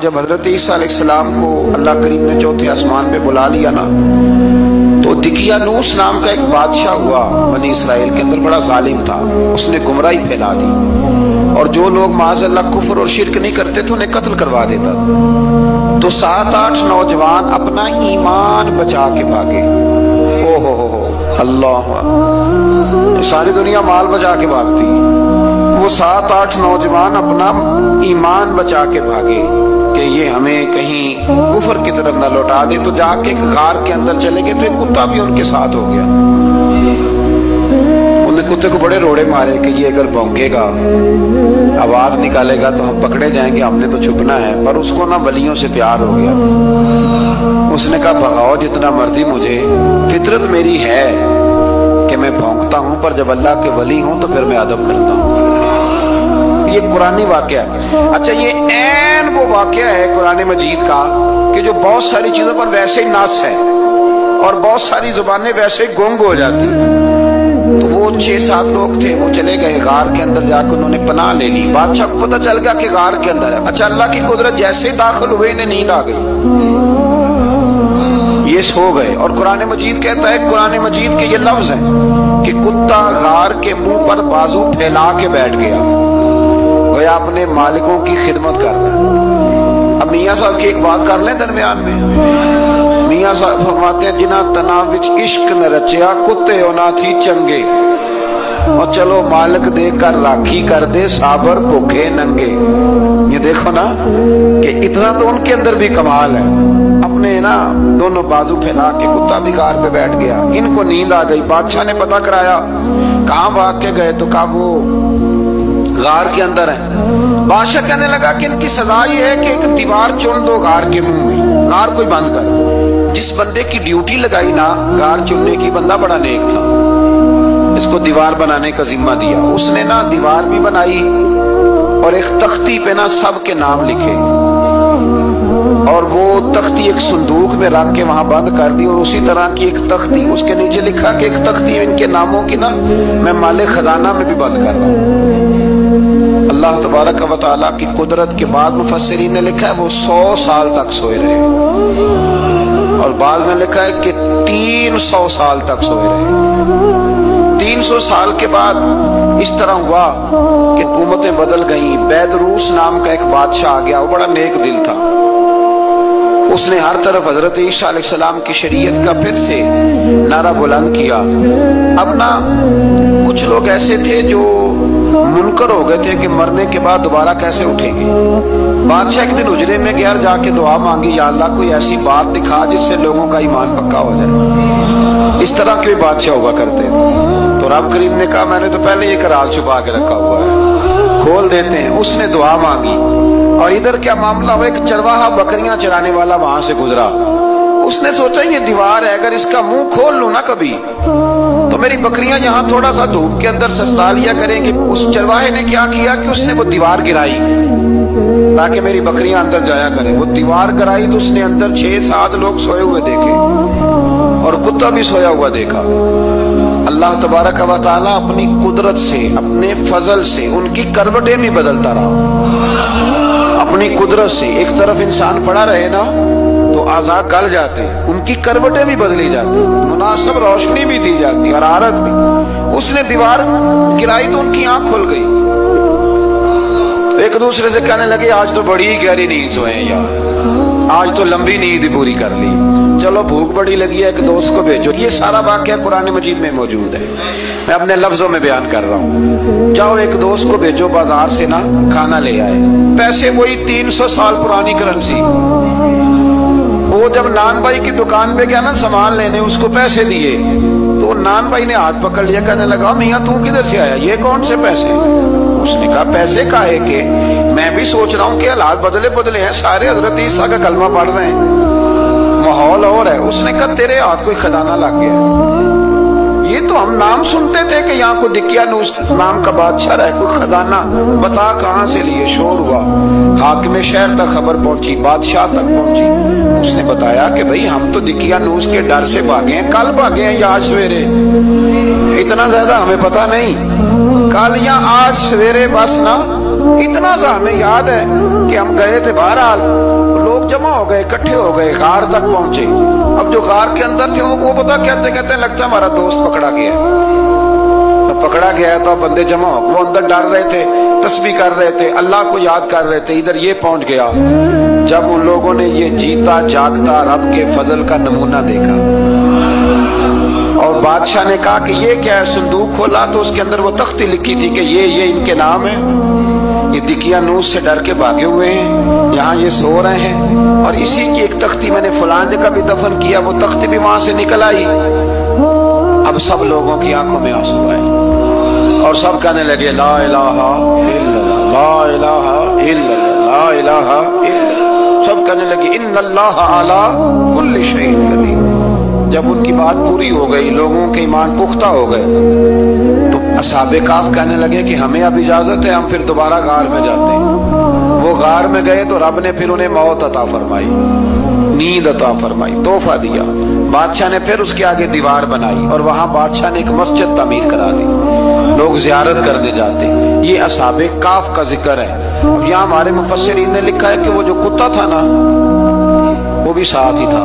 جب حضرت عیسیٰ علیہ السلام کو اللہ کریم نے چوتھے آسمان پہ بلا لیا نا، تو دقیانوس نام کا ایک بادشاہ ہوا بنی اسرائیل کے اندر، بڑا ظالم تھا، اس نے گمراہی پھیلا دی، اور جو لوگ معاذ اللہ کفر اور شرک نہیں کرتے تھے انہیں قتل کروا دیتا۔ تو 7-8 نوجوان اپنا ایمان بچا کے بھاگے۔ او ہو اللہ، ساری دنیا مال بچا کے بھاگتی، وہ 7-8 نوجوان اپنا ایمان بچا کے بھاگے کہ یہ ہمیں کہیں کفر کی طرف نہ لوٹا دے۔ تو جا کے ایک غار کے اندر چلے گئے تو ایک کتا بھی ان کے ساتھ ہو گیا۔ انہوں نے کتے کو بڑے روڑے مارے کہ یہ اگر بھونکے گا، آواز نکالے گا تو ہم پکڑے جائیں گے، ہم نے تو چھپنا ہے۔ پر اس کو نا ولیوں سے پیار ہو گیا، اس نے کہا بھگاؤ جتنا مرضی مجھے، فطرت میری ہے کہ میں بھونکتا ہوں، پر جب اللہ کے ولی ہوں تو پھر میں ادب کرتا ہوں۔ یہ قرآنی واقعہ ہے۔ اچھا، یہ عین وہ واقعہ ہے قرآن مجید کا کہ جو بہت ساری چیزوں پر ویسے ہی نص ہے اور بہت ساری زبانیں ویسے ہی گونگ ہو جاتی۔ تو وہ 6-7 لوگ تھے، وہ چلے گئے غار کے اندر، جا کے انہوں نے پناہ لے لی۔ بادشاہ کو پتہ چل گیا کہ غار کے اندر ہے۔ اچھا، اللہ کی قدرت، جیسے ہی داخل ہوئے انہیں نیند آ گئی، یہ سو گئے۔ اور قرآن مجید کہتا ہے، قرآن مجید کے یہ لفظ ہیں کہ کتا غار کے منہ پر بازو پھیلا کے بیٹھ گیا، گویا اپنے مالکوں کی خدمت کر رہا ہے۔ اب میاں صاحب کی ایک بات کر لیں درمیان میں، میاں صاحب فرماتے ہیں جنہ تنا وچ عشق نہ رچیا، کتے ہونا تھی چنگے، اور چلو مالک دے کر راکھی کر دے، صابر بھوکے ننگے۔ یہ دیکھو نا کہ اتنا تو ان کے اندر بھی کمال ہے، اپنے نا دونوں بازو پھیلا کے کتا بھی غار پہ بیٹھ گیا۔ ان کو نیند آ گئی، بادشاہ نے پتہ کرایا کہاں بھاگ کے گئے، تو کہا وہ غار کے اندر ہیں۔ بادشاہ کہنے لگا کہ ان کی سزا یہ ہے کہ ایک دیوار چن دو غار کے منہ میں، غار کوئی بند کر۔ جس بندے کی ڈیوٹی لگائی نا غار چننے کی، بندہ بڑا نیک تھا، اس کو دیوار بنانے کا ذمہ دیا۔ اس نے نا دیوار بھی بنائی اور ایک تختی پہ نا سب کے نام لکھے، اور وہ تختی ایک صندوق میں رکھ کے وہاں بند کر دی، اور اسی طرح کی ایک تختی اس کے نیچے لکھا کہ ایک تختی ان کے ناموں کی نا میں مال خزانہ میں بھی بند کر رہا ہوں۔ اللہ تبارک و تعالیٰ کی قدرت کے بعد مفسرین نے لکھا ہے وہ 100 سال تک سوئے رہے، اور بعض نے لکھا ہے کہ 300 سال تک سوئے رہے۔ 300 سال کے بعد اس طرح ہوا کہ حکومتیں بدل گئیں۔ بیدروس نام کا ایک بادشاہ آ گیا، وہ بڑا نیک دل تھا، اس نے ہر طرف حضرت عیسیٰ علیہ السلام کی شریعت کا پھر سے نعرہ بلند کیا۔ اب نا کچھ لوگ ایسے تھے جو منکر ہو گئے تھے کہ مرنے کے بعد دوبارہ کیسے اٹھیں گے۔ بادشاہ ایک دن اجرے میں گیا، جا کے دعا مانگی، یا اللہ کوئی ایسی بات دکھا جس سے لوگوں کا ایمان پکا ہو جائے۔ اس طرح کے بادشاہ ہوا کرتے ہیں۔ تو رب کریم نے کہا میں نے تو پہلے یہ راز چھپا کے رکھا ہوا ہے، کھول دیتے ہیں۔ اس نے دعا مانگی، اور ادھر کیا معاملہ ہوا، ایک چرواہا بکریاں چرانے والا وہاں سے گزرا۔ اس نے سوچا یہ دیوار ہے، اگر اس کا منہ کھول لوں نا کبھی تو میری بکریاں یہاں تھوڑا سا دھوپ کے اندر سستا لیا کریں گے۔ اس چرواہے نے کیا کیا کہ اس نے وہ دیوار گرائی تاکہ میری بکریاں اندر جایا کریں۔ وہ دیوار گرائی تو اس نے اندر 6-7 لوگ سوئے ہوئے دیکھے، اور کتا بھی سویا ہوا دیکھا۔ اللہ تبارک و تعالیٰ اپنی قدرت سے، اپنے فضل سے ان کی کروٹیں بھی بدلتا رہا۔ اپنی قدرت سے ایک طرف انسان پڑا رہے نا تو اعضاء گل جاتے، ان کی کروٹیں بھی بدلی جاتی، مناسب روشنی بھی دی جاتی، حرارت بھی۔ اس نے دیوار گرائی تو ان کی آنکھ کھل گئی، ایک دوسرے سے کہنے لگے آج تو بڑی گہری نیند سوئے ہیں یار، آج تو لمبی نیند پوری کر لی، چلو بھوک بڑی لگی ہے ایک دوست کو بھیجو۔ یہ سارا واقعہ قرآن مجید میں موجود ہے، میں اپنے لفظوں میں بیان کر رہا ہوں۔ جاؤ ایک دوست کو بھیجو بازار سے نا کھانا لے آئے، پیسے وہی 300 سال پرانی کرنسی۔ وہ جب نان بھائی کی دکان پہ گیا نا سامان لینے، اس کو پیسے دیے تو نان بھائی نے ہاتھ پکڑ لیا، کہنے لگا میاں تو کدھر سے آیا، یہ کون سے پیسے؟ اس نے کہا پیسے کا ہے کہ میں بھی سوچ رہا ہوں کہ حالات بدلے ہیں، سارے حضرت عیسیٰ کا کلمہ پڑھ رہے ہیں، ماحول اور ہے۔ اس نے کہا تیرے ہاتھ کوئی خزانہ لگ گیا ہے، یہ تو ہم نام سنتے تھے کہ یہاں کو دقیانوس نام کا بادشاہ رہے، کوئی خزانہ بتا کہاں سے لیے۔ شور ہوا، حاکم شہر تک خبر پہنچی، بادشاہ تک پہنچی۔ اس نے بتایا کہ بھئی ہم تو دقیانوس کے ڈر سے بھاگے ہیں، کل بھاگے ہیں یا آج سویرے، اتنا زیادہ ہمیں پتہ نہیں، کل یا آج سویرے بس نا اتنا سا ہمیں یاد ہے کہ ہم گئے تھے، بہرحال لوگ جمع ہو گئے، اکٹھے ہو گئے، غار تک پہنچے۔ اب جو غار کے اندر تھے وہ پتا کہتے کہتے لگتا ہمارا دوست پکڑا گیا ہے، پکڑا گیا ہے تو بندے جمع ہو، وہ اندر ڈر رہے تھے، تسبیح کر رہے تھے، اللہ کو یاد کر رہے تھے۔ ادھر یہ پہنچ گیا جب ان لوگوں نے یہ جیتا جاگتا رب کے فضل کا نمونہ دیکھا، اور بادشاہ نے کہا کہ یہ کیا ہے؟ صندوق کھولا تو اس کے اندر وہ تختی لکھی تھی کہ یہ ان کے نام ہے، یہ دقیانوس سے ڈر کے بھاگے ہوئے ہیں، یہاں یہ سو رہے ہیں، اور اسی کی ایک تختی میں نے فلاں جگہ بھی دفن کیا، وہ تختی بھی وہاں سے نکل آئی۔ اب سب لوگوں کی آنکھوں میں آنسو آئے اور سب کہنے لگے لا الہ الا اللہ، لا الہ الا اللہ، لا الہ الا اللہ۔ سب کہنے لگے ان اللہ علی کل شیء قدیر۔ جب ان کی بات پوری ہو گئی، لوگوں کے ایمان پختہ ہو گئے، تو اصحاب کہف کہنے لگے کہ ہمیں اب اجازت ہے، ہم پھر دوبارہ غار میں جاتے ہیں۔ وہ غار میں گئے تو رب نے پھر انہیں موت عطا فرمائی، نیند عطا فرمائی، تحفہ دیا۔ بادشاہ نے پھر اس کے آگے دیوار بنائی اور وہاں بادشاہ نے ایک مسجد تعمیر کرا دی، لوگ زیارت کرنے جاتے۔ یہ اصحاب کہف کا ذکر ہے۔ اب یہاں ہمارے مفسرین نے لکھا ہے کہ وہ جو کتا تھا نا وہ بھی ساتھ ہی تھا،